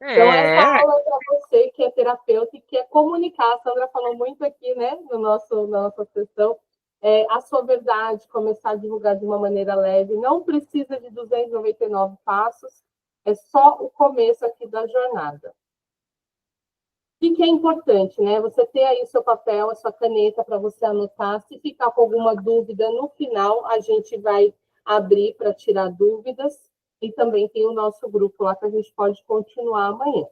Então, essa É, aula é para você que é terapeuta e quer comunicar. A Sandra falou muito aqui, né, na nossa sessão, a sua verdade, começar a divulgar de uma maneira leve. Não precisa de 299 passos, é só o começo aqui da jornada. O que é importante, né? Você ter aí o seu papel, a sua caneta para você anotar. Se ficar com alguma dúvida, no final a gente vai abrir para tirar dúvidas. E também tem o nosso grupo lá que a gente pode continuar amanhã.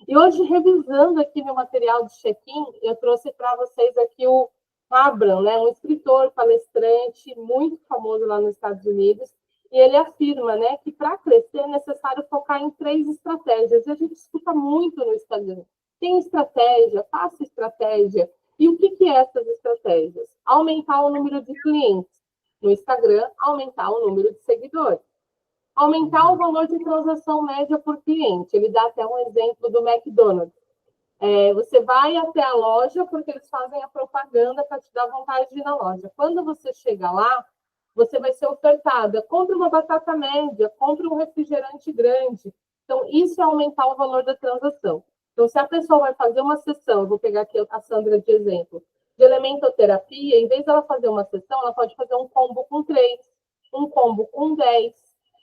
E hoje, revisando aqui meu material de check-in, eu trouxe para vocês aqui o Abraham, né? Um escritor, palestrante, muito famoso lá nos Estados Unidos. E ele afirma, né, que para crescer é necessário focar em 3 estratégias. E a gente escuta muito no Instagram. Tem estratégia, faça estratégia. E o que é essas estratégias? Aumentar o número de clientes no Instagram, aumentar o número de seguidores. Aumentar o valor de transação média por cliente. Ele dá até um exemplo do McDonald's. Você vai até a loja porque eles fazem a propaganda para te dar vontade de ir na loja. Quando você chega lá, você vai ser ofertada. Compre uma batata média, compre um refrigerante grande. Então, isso é aumentar o valor da transação. Então, se a pessoa vai fazer uma sessão, eu vou pegar aqui a Sandra de exemplo, de elementoterapia, em vez dela fazer uma sessão, ela pode fazer um combo com 3, um combo com 10,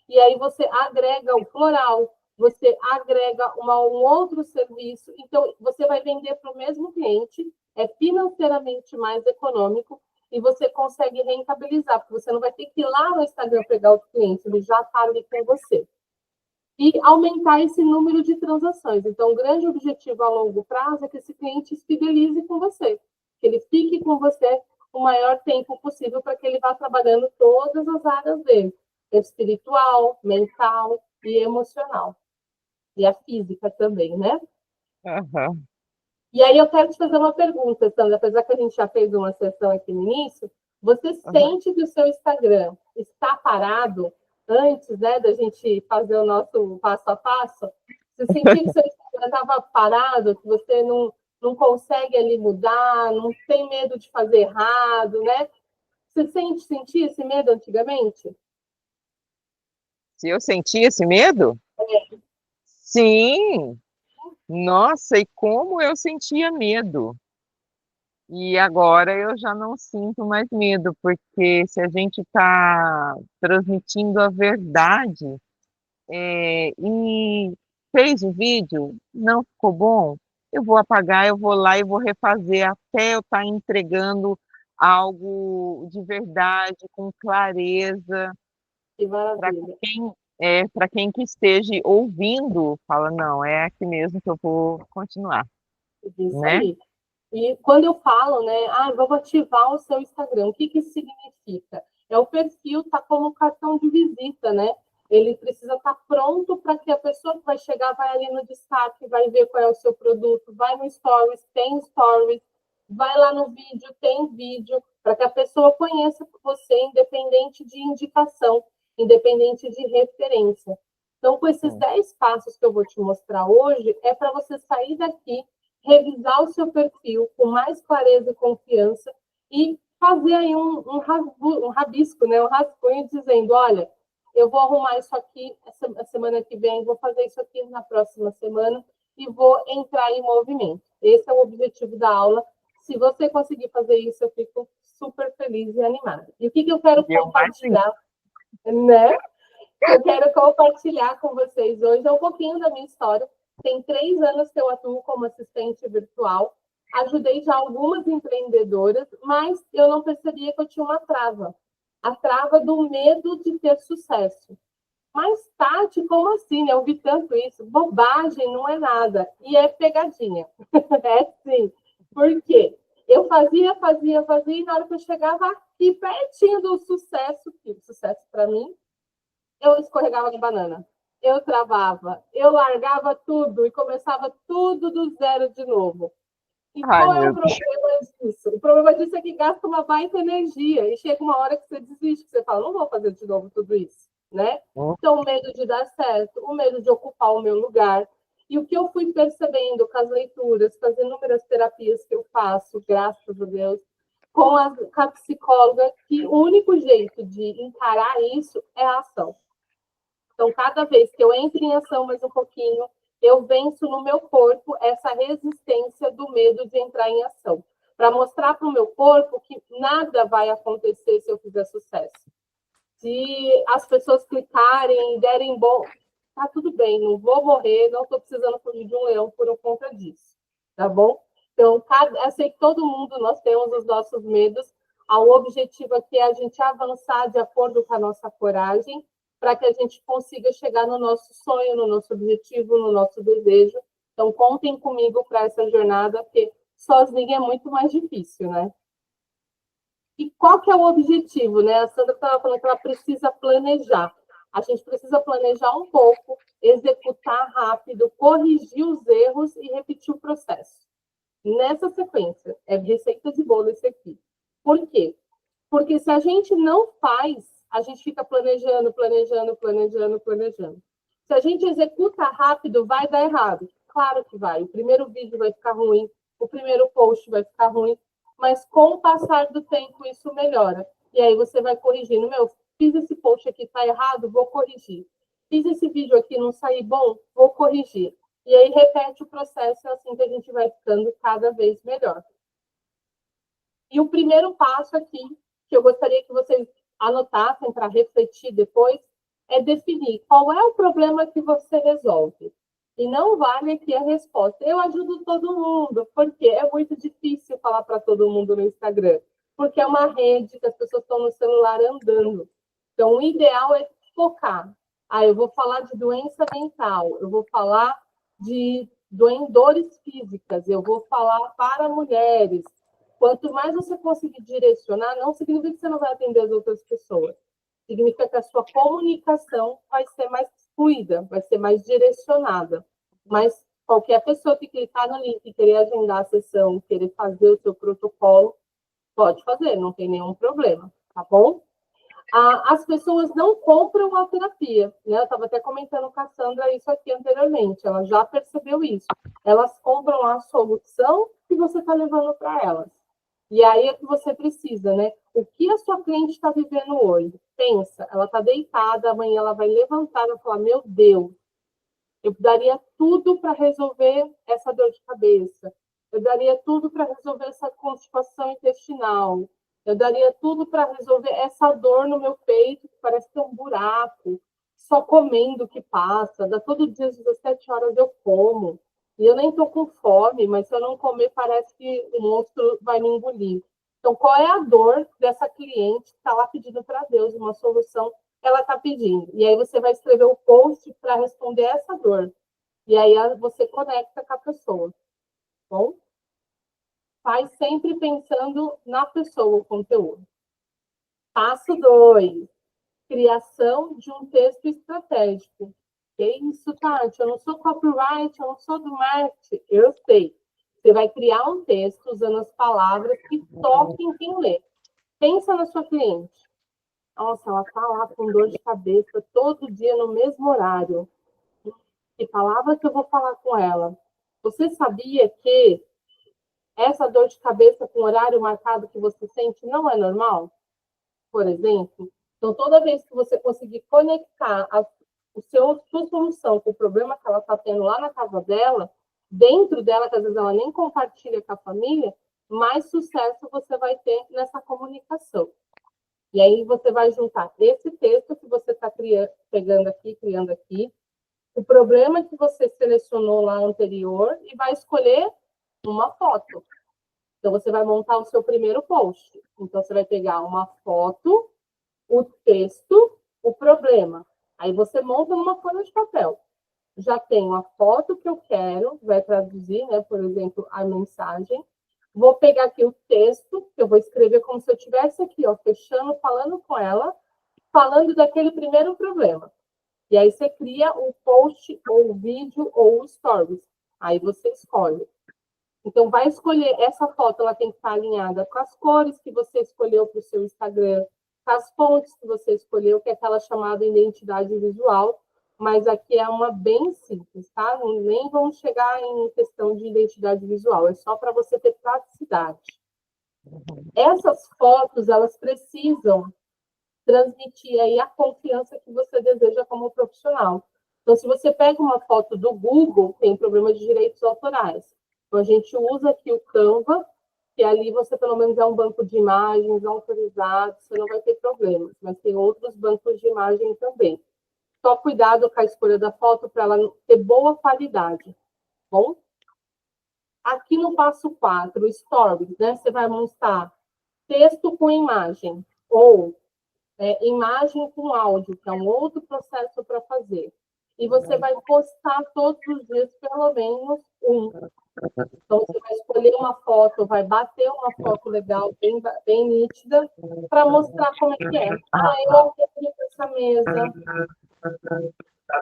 e aí você agrega o floral, você agrega um outro serviço, então você vai vender para o mesmo cliente, é financeiramente mais econômico e você consegue rentabilizar, porque você não vai ter que ir lá no Instagram pegar o cliente, ele já está ali com você. E aumentar esse número de transações. Então, o grande objetivo a longo prazo é que esse cliente se fidelize com você, que ele fique com você o maior tempo possível para que ele vá trabalhando todas as áreas dele, espiritual, mental e emocional e a física também, né? aham, E aí eu quero te fazer uma pergunta, Sandra, apesar que a gente já fez uma sessão aqui no início, você aham. sente que o seu Instagram está parado antes, né, da gente fazer o nosso passo a passo? Você sentia que o seu Instagram estava parado, que você não consegue ali mudar, não tem medo de fazer errado, né? Você sentia esse medo antigamente? Se eu senti esse medo? Sim, nossa, e como eu sentia medo. E agora eu já não sinto mais medo, porque se a gente está transmitindo a verdade, e fez o vídeo, não ficou bom, eu vou apagar, eu vou lá e vou refazer até eu estar entregando algo de verdade, com clareza, Que para maravilha. para quem que esteja ouvindo, fala, não, é aqui mesmo que eu vou continuar, Isso né? aí. E quando eu falo, né, vamos ativar o seu Instagram, o que que isso significa? É o perfil tá como cartão de visita, né? Ele precisa estar pronto para que a pessoa que vai chegar vai ali no destaque, vai ver qual é o seu produto, vai no stories, tem stories, vai lá no vídeo, tem vídeo, para que a pessoa conheça você, independente de indicação, independente de referência. Então, com esses Sim. 10 passos que eu vou te mostrar hoje, é para você sair daqui, revisar o seu perfil com mais clareza e confiança e fazer aí um rabisco, né? Um rascunho dizendo, olha, eu vou arrumar isso aqui essa semana que vem, vou fazer isso aqui na próxima semana e vou entrar em movimento. Esse é o objetivo da aula. Se você conseguir fazer isso, eu fico super feliz e animada. E o que eu quero E eu imagino. compartilhar, né? Que eu quero compartilhar com vocês hoje é um pouquinho da minha história. Tem 3 anos que eu atuo como assistente virtual. Ajudei já algumas empreendedoras, mas eu não percebia que eu tinha uma trava. A trava do medo de ter sucesso. Mas, Tati, como assim? Eu vi tanto isso. Bobagem, não é nada. E é pegadinha. É sim. Por quê? Eu fazia, e na hora que eu chegava aqui pertinho do sucesso, que o sucesso para mim eu escorregava de banana. Eu travava, eu largava tudo e começava tudo do zero de novo. E Ai, qual é o meu Deus. problema disso? O problema disso é que gasta uma baita energia e chega uma hora que você desiste, que você fala, não vou fazer de novo tudo isso, né? Então, o medo de dar certo, o medo de ocupar o meu lugar. E o que eu fui percebendo com as leituras, com as inúmeras terapias que eu faço, graças a Deus, com a psicóloga, que o único jeito de encarar isso é a ação. Então, cada vez que eu entro em ação mais um pouquinho, eu venço no meu corpo essa resistência do medo de entrar em ação. Para mostrar para o meu corpo que nada vai acontecer se eu fizer sucesso. Se as pessoas clicarem e derem bom, tá tudo bem, não vou morrer, não estou precisando fugir de um leão por conta disso, tá bom? Então, eu sei que todo mundo, nós temos os nossos medos, o objetivo aqui é a gente avançar de acordo com a nossa coragem, para que a gente consiga chegar no nosso sonho, no nosso objetivo, no nosso desejo. Então, contem comigo para essa jornada, porque sozinha é muito mais difícil, né? E qual que é o objetivo, né? A Sandra estava falando que ela precisa planejar. A gente precisa planejar um pouco, executar rápido, corrigir os erros e repetir o processo. Nessa sequência, é receita de bolo esse aqui. Por quê? Porque se a gente não faz, a gente fica planejando. Se a gente executa rápido, vai dar errado. Claro que vai. O primeiro vídeo vai ficar ruim, o primeiro post vai ficar ruim, mas com o passar do tempo isso melhora. E aí você vai corrigindo. Fiz esse post aqui, tá errado, vou corrigir. Fiz esse vídeo aqui, não saí bom, vou corrigir. E aí repete o processo, assim que a gente vai ficando cada vez melhor. E o primeiro passo aqui, que eu gostaria que vocês anotassem para refletir depois, é definir qual é o problema que você resolve. E não vale aqui a resposta. Eu ajudo todo mundo, porque é muito difícil falar para todo mundo no Instagram, porque é uma rede que as pessoas estão no celular andando. Então, o ideal é focar. Eu vou falar de doença mental, eu vou falar de dores físicas, eu vou falar para mulheres. Quanto mais você conseguir direcionar, não significa que você não vai atender as outras pessoas. Significa que a sua comunicação vai ser mais fluida, vai ser mais direcionada. Mas qualquer pessoa que clicar no link, querer agendar a sessão, querer fazer o seu protocolo, pode fazer, não tem nenhum problema, tá bom? As pessoas não compram a terapia, né? Eu estava até comentando com a Sandra isso aqui anteriormente, ela já percebeu isso. Elas compram a solução que você está levando para elas. E aí é que você precisa, né? O que a sua cliente está vivendo hoje? Pensa, ela está deitada, amanhã ela vai levantar e vai falar, meu Deus, eu daria tudo para resolver essa dor de cabeça. Eu daria tudo para resolver essa constipação intestinal. Eu daria tudo para resolver essa dor no meu peito, que parece ter um buraco, só comendo que passa. Todo dia às 17 horas eu como. E eu nem estou com fome, mas se eu não comer, parece que o monstro vai me engolir. Então, qual é a dor dessa cliente que está lá pedindo para Deus uma solução que ela está pedindo? E aí você vai escrever o post para responder essa dor. E aí você conecta com a pessoa. Bom? Faz sempre pensando na pessoa o conteúdo. Passo 2. Criação de um texto estratégico. Que isso, Tati? Eu não sou copyright, eu não sou do marketing. Eu sei. Você vai criar um texto usando as palavras que toquem quem lê. Pensa na sua cliente. Nossa, ela está lá com dor de cabeça todo dia no mesmo horário. Que palavra que eu vou falar com ela? Você sabia que essa dor de cabeça com horário marcado que você sente não é normal? Por exemplo. Então, toda vez que você conseguir conectar sua solução com o problema que ela está tendo lá na casa dela, dentro dela, que às vezes ela nem compartilha com a família, mais sucesso você vai ter nessa comunicação. E aí você vai juntar esse texto que você está criando aqui, o problema que você selecionou lá anterior e vai escolher uma foto. Então, você vai montar o seu primeiro post. Então, você vai pegar uma foto, o texto, o problema. Aí você monta numa folha de papel. Já tenho a foto que eu quero, vai traduzir, né, por exemplo, a mensagem. Vou pegar aqui o texto, que eu vou escrever como se eu estivesse aqui, ó, fechando, falando com ela, falando daquele primeiro problema. E aí você cria o post, ou o vídeo, ou o stories. Aí você escolhe. Então, vai escolher, essa foto, ela tem que estar alinhada com as cores que você escolheu para o seu Instagram, com as fontes que você escolheu, que é aquela chamada identidade visual, mas aqui é uma bem simples, tá? Nem vamos chegar em questão de identidade visual, é só para você ter praticidade. Essas fotos, elas precisam transmitir aí a confiança que você deseja como profissional. Então, se você pega uma foto do Google, tem problema de direitos autorais. Então, a gente usa aqui o Canva, que ali você, pelo menos, é um banco de imagens autorizado, você não vai ter problemas. Mas tem outros bancos de imagem também. Só cuidado com a escolha da foto para ela ter boa qualidade. Bom? Aqui no passo 4, Stories, né? Você vai mostrar texto com imagem, ou imagem com áudio, que é um outro processo para fazer. E você vai postar todos os dias, pelo menos um. Então, você vai escolher uma foto, vai bater uma foto legal, bem nítida, para mostrar como é que é. Ah, eu atendo essa mesa,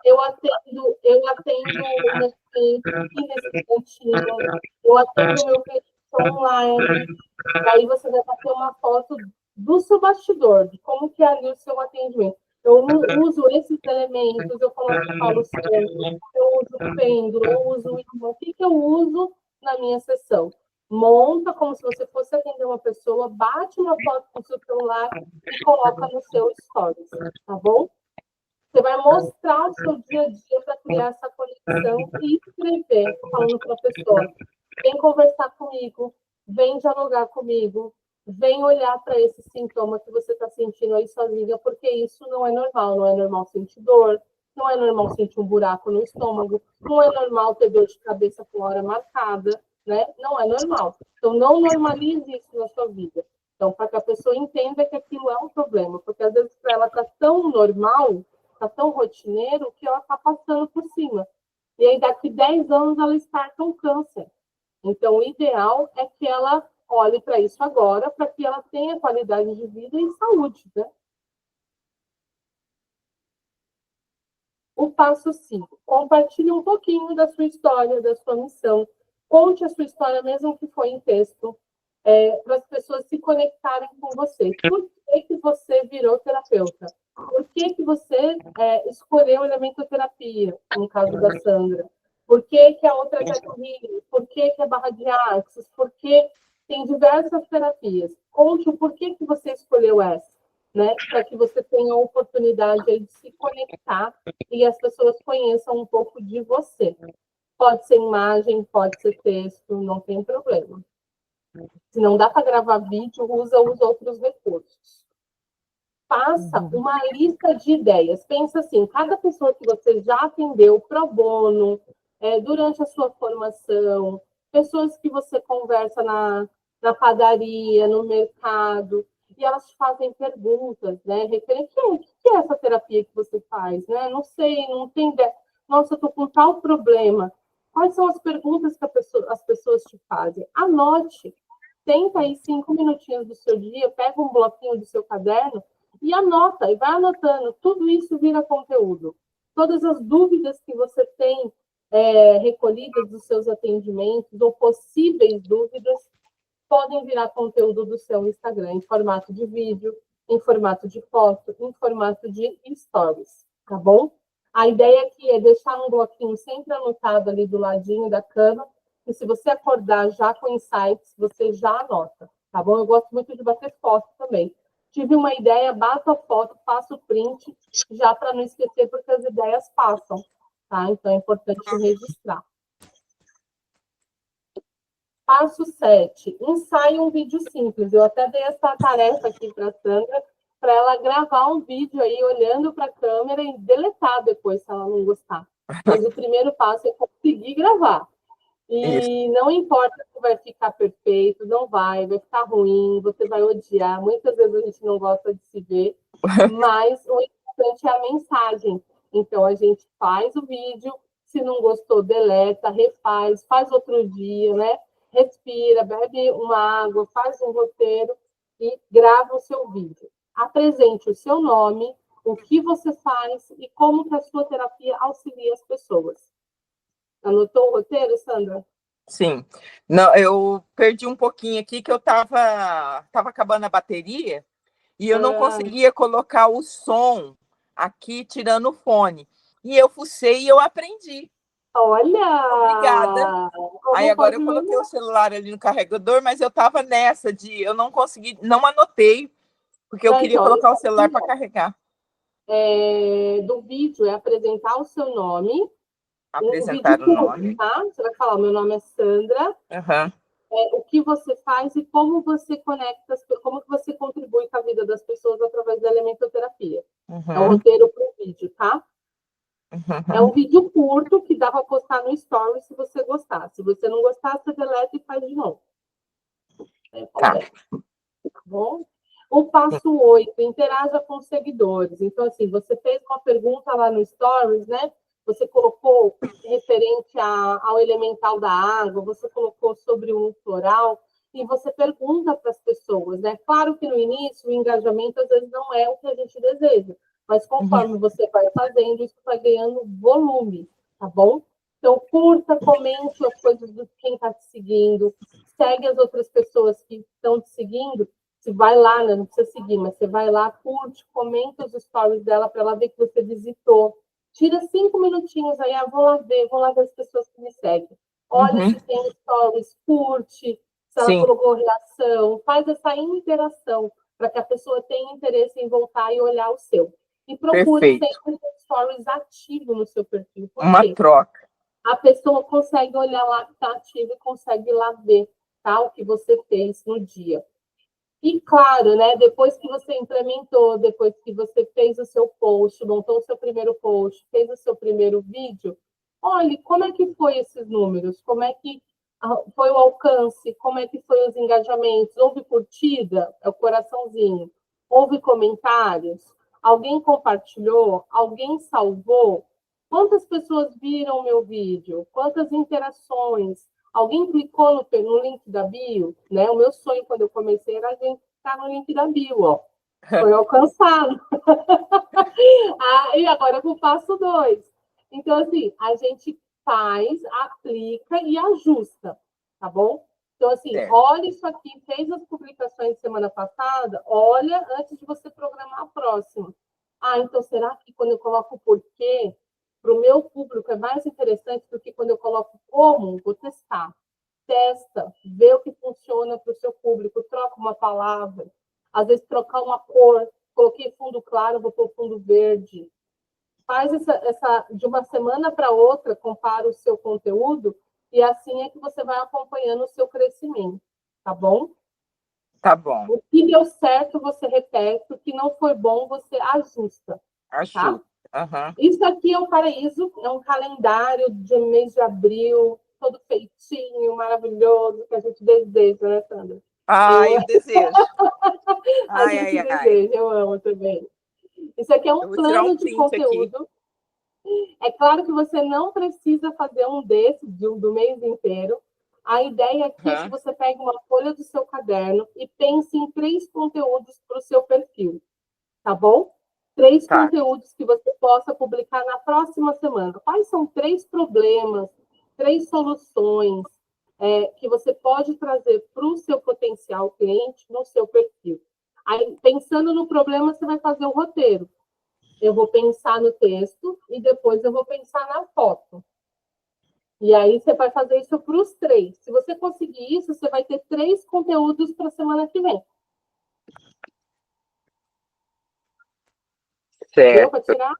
eu atendo o meu cliente aqui nesse cantinho, eu atendo o meu cliente online. Aí você vai bater uma foto do seu bastidor, de como que é ali o seu atendimento. Eu uso esses elementos, eu falo sempre, eu uso pêndulo, eu uso imã. O que eu uso na minha sessão? Monta como se você fosse atender uma pessoa, bate uma foto com o seu celular e coloca no seu stories, tá bom? Você vai mostrar o seu dia a dia para criar essa conexão e escrever, falando para a pessoa, vem conversar comigo, vem dialogar comigo, vem olhar para esse sintoma que você está sentindo aí sozinha, porque isso não é normal. Não é normal sentir dor, não é normal sentir um buraco no estômago, não é normal ter dor de cabeça com hora marcada, né? Não é normal. Então, não normalize isso na sua vida. Então, para que a pessoa entenda que aquilo é um problema, porque às vezes para ela está tão normal, está tão rotineiro, que ela está passando por cima. E aí, daqui 10 anos, ela starta um câncer. Então, o ideal é que ela olhe para isso agora, para que ela tenha qualidade de vida e saúde, né? O passo 5, compartilhe um pouquinho da sua história, da sua missão. Conte a sua história, mesmo que foi em texto, para as pessoas se conectarem com você. Por que você virou terapeuta? Por que você escolheu elementoterapia, no caso da Sandra? Por que a outra é healing? Por que a barra de axis? Por que tem diversas terapias? Conte o porquê que você escolheu essa, né? Para que você tenha a oportunidade aí de se conectar e as pessoas conheçam um pouco de você. Pode ser imagem, pode ser texto, não tem problema. Se não dá para gravar vídeo, usa os outros recursos. Faça uma lista de ideias. Pensa assim, cada pessoa que você já atendeu pro bono, durante a sua formação, pessoas que você conversa na padaria, no mercado, e elas te fazem perguntas, né? Referente o que é essa terapia que você faz, né? Não sei, não tem ideia. Nossa, eu estou com tal problema. Quais são as perguntas que as pessoas te fazem? Anote. Senta aí 5 minutinhos do seu dia, pega um bloquinho do seu caderno e anota, e vai anotando. Tudo isso vira conteúdo. Todas as dúvidas que você tem recolhidas dos seus atendimentos, ou possíveis dúvidas, podem virar conteúdo do seu Instagram, em formato de vídeo, em formato de foto, em formato de stories, tá bom? A ideia aqui é deixar um bloquinho sempre anotado ali do ladinho da cama, e se você acordar já com insights, você já anota, tá bom? Eu gosto muito de bater foto também. Tive uma ideia, bato a foto, faço o print, já para não esquecer, porque as ideias passam, tá? Então é importante registrar. Passo 7, ensaie um vídeo simples. Eu até dei essa tarefa aqui para a Sandra, para ela gravar um vídeo aí, olhando para a câmera e deletar depois, se ela não gostar. Mas o primeiro passo é conseguir gravar. E não importa se vai ficar perfeito, não vai ficar ruim, você vai odiar. Muitas vezes a gente não gosta de se ver, mas o importante é a mensagem. Então, a gente faz o vídeo, se não gostou, deleta, refaz, faz outro dia, né? Respira, bebe uma água, faz um roteiro e grava o seu vídeo. Apresente o seu nome, o que você faz e como que a sua terapia auxilia as pessoas. Anotou o roteiro, Sandra? Sim. Não, eu perdi um pouquinho aqui que eu tava acabando a bateria e eu não conseguia colocar o som aqui tirando o fone. E eu fucei e eu aprendi. Olha! Obrigada. Aí agora eu coloquei o celular ali no carregador, mas eu tava nessa de eu não consegui, não anotei, porque eu queria colocar o celular para carregar. do vídeo é apresentar o seu nome, Apresentar um o vídeo nome. curto, tá? Você vai falar, meu nome é Sandra, o que você faz e como você conecta, como que você contribui com a vida das pessoas através da elementoterapia. É um roteiro para o vídeo, tá? É um vídeo curto que dá para postar no story se você gostar. Se você não gostar, você deleta e faz de novo. Tá bom? O passo 8, interaja com os seguidores. Então, assim, você fez uma pergunta lá no Stories, né? Você colocou referente ao elemental da água, você colocou sobre o floral, e você pergunta para as pessoas, né? Claro que no início o engajamento às vezes não é o que a gente deseja, mas conforme você vai fazendo, isso vai ganhando volume, tá bom? Então, curta, comente as coisas de quem está te seguindo, segue as outras pessoas que estão te seguindo. Você vai lá, né? Não precisa seguir, mas você vai lá, curte, comenta os stories dela para ela ver que você visitou. Tira 5 minutinhos aí, vou lá ver as pessoas que me seguem. Olha se tem stories, curte, se ela colocou reação, faz essa interação para que a pessoa tenha interesse em voltar e olhar o seu. E procure sempre ter stories ativo no seu perfil. Uma troca. A pessoa consegue olhar lá que está ativo e consegue ir lá ver, tá, o que você fez no dia. E claro, né, depois que você implementou, depois que você fez o seu post, montou o seu primeiro post, fez o seu primeiro vídeo, olhe como é que foi esses números, como é que foi o alcance, como é que foi os engajamentos, houve curtida, é o coraçãozinho, houve comentários, alguém compartilhou, alguém salvou, quantas pessoas viram o meu vídeo, quantas interações, alguém clicou no link da bio, né? O meu sonho quando eu comecei era a gente estar no link da bio, ó. Foi alcançado. E agora para o passo 2. Então, assim, a gente faz, aplica e ajusta, tá bom? Então, assim, olha isso aqui, fez as publicações semana passada, olha antes de você programar a próxima. Então será que quando eu coloco o porquê, para o meu público é mais interessante do que quando eu coloco como? Vou testar. Testa, vê o que funciona para o seu público, troca uma palavra, às vezes trocar uma cor, coloquei fundo claro, vou pôr fundo verde. Faz essa de uma semana para outra, compara o seu conteúdo, e assim é que você vai acompanhando o seu crescimento, tá bom? Tá bom. O que deu certo, você repete, o que não foi bom, você ajusta. Ajusta. Tá? Isso aqui é um paraíso, é um calendário de mês de abril, todo feitinho, maravilhoso, que a gente deseja, né, Sandra? Eu desejo. A gente deseja, eu amo também. Isso aqui é um plano de conteúdo. Aqui. É claro que você não precisa fazer um desse do mês inteiro. A ideia aqui é que você pegue uma folha do seu caderno e pense em 3 conteúdos para o seu perfil, tá bom? 3 conteúdos que você possa publicar na próxima semana. Quais são 3 problemas, 3 soluções que você pode trazer para o seu potencial cliente no seu perfil? Aí, pensando no problema, você vai fazer o roteiro. Eu vou pensar no texto e depois eu vou pensar na foto. E aí você vai fazer isso para os 3. Se você conseguir isso, você vai ter 3 conteúdos para a semana que vem. Certo. Deu para tirar?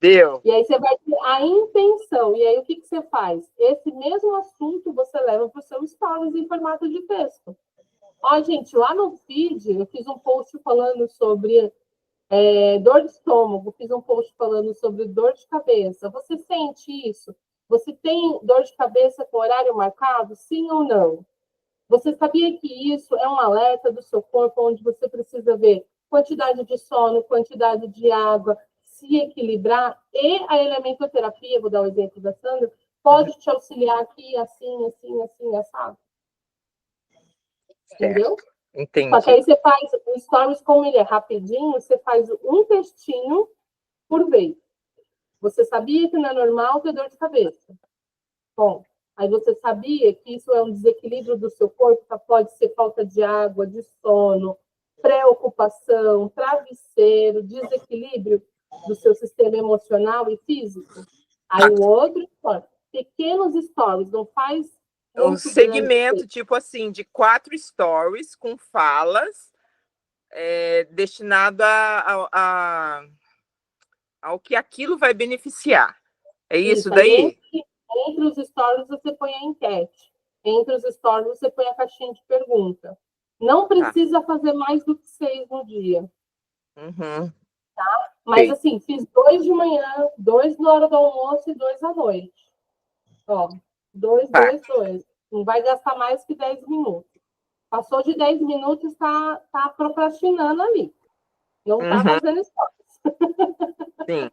Deu. E aí você vai ter a intenção. E aí o que você faz? Esse mesmo assunto você leva para o seu stories em formato de texto. Gente, lá no feed eu fiz um post falando sobre dor de estômago, fiz um post falando sobre dor de cabeça. Você sente isso? Você tem dor de cabeça com horário marcado? Sim ou não? Você sabia que isso é um alerta do seu corpo, onde você precisa ver quantidade de sono, quantidade de água, se equilibrar? E a elementoterapia, vou dar o exemplo da Sandra, pode te auxiliar aqui, assim, assim, assim, assado. Entendeu? Entendi. Só que aí você faz o stories, como ele é rapidinho, você faz um textinho por vez. Você sabia que não é normal ter dor de cabeça? Bom, aí você sabia que isso é um desequilíbrio do seu corpo, pode ser falta de água, de sono, preocupação, travesseiro, desequilíbrio do seu sistema emocional e físico? Aí o outro, pequenos stories, não faz um segmento, tipo assim, de 4 stories com falas destinado ao que aquilo vai beneficiar. É isso daí? Entre os stories você põe a enquete. Entre os stories você põe a caixinha de pergunta. Não precisa fazer mais do que 6 no dia. Uhum. Tá? Mas, assim, fiz 2 de manhã, 2 na hora do almoço e 2 à noite. Ó, 2. Não vai gastar mais que 10 minutos. Passou de 10 minutos, está procrastinando ali. Não está fazendo stories. Sim.